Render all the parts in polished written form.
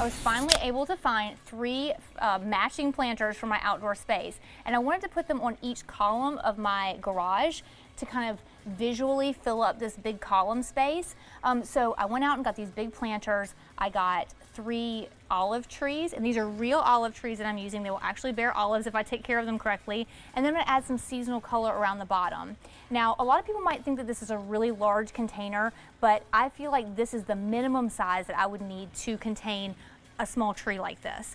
I was finally able to find 3 matching planters for my outdoor space, and I wanted to put them on each column of my garage to kind of visually fill up this big column space. So I went out and got these big planters. I got 3 olive trees, and these are real olive trees that I'm using. They will actually bear olives if I take care of them correctly. And then I'm gonna add some seasonal color around the bottom. Now, a lot of people might think that this is a really large container, but I feel like this is the minimum size that I would need to contain a small tree like this.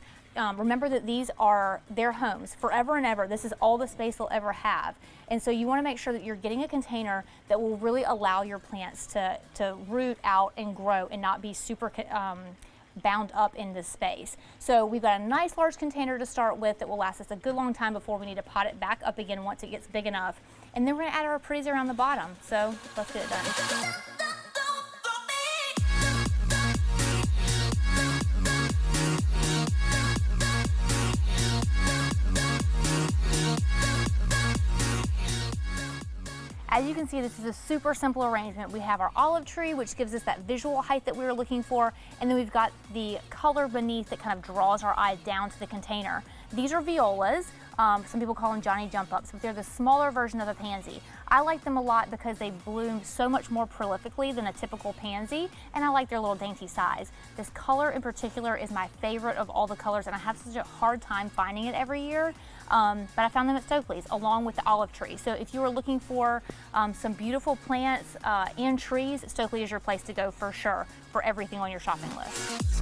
Remember that these are their homes forever and ever. This is all the space they'll ever have. And so you want to make sure that you're getting a container that will really allow your plants to root out and grow and not be super bound up in this space. So we've got a nice large container to start with that will last us a good long time before we need to pot it back up again once it gets big enough. And then we're going to add our pretties around the bottom. So let's get it done. As you can see, this is a super simple arrangement. We have our olive tree, which gives us that visual height that we were looking for, and then we've got the color beneath that kind of draws our eye down to the container. These are violas. Some people call them Johnny Jump Ups, but they're the smaller version of a pansy. I like them a lot because they bloom so much more prolifically than a typical pansy, and I like their little dainty size. This color in particular is my favorite of all the colors, and I have such a hard time finding it every year, but I found them at Stokley's along with the olive tree. So if you are looking for some beautiful plants and trees, Stokley is your place to go for sure for everything on your shopping list.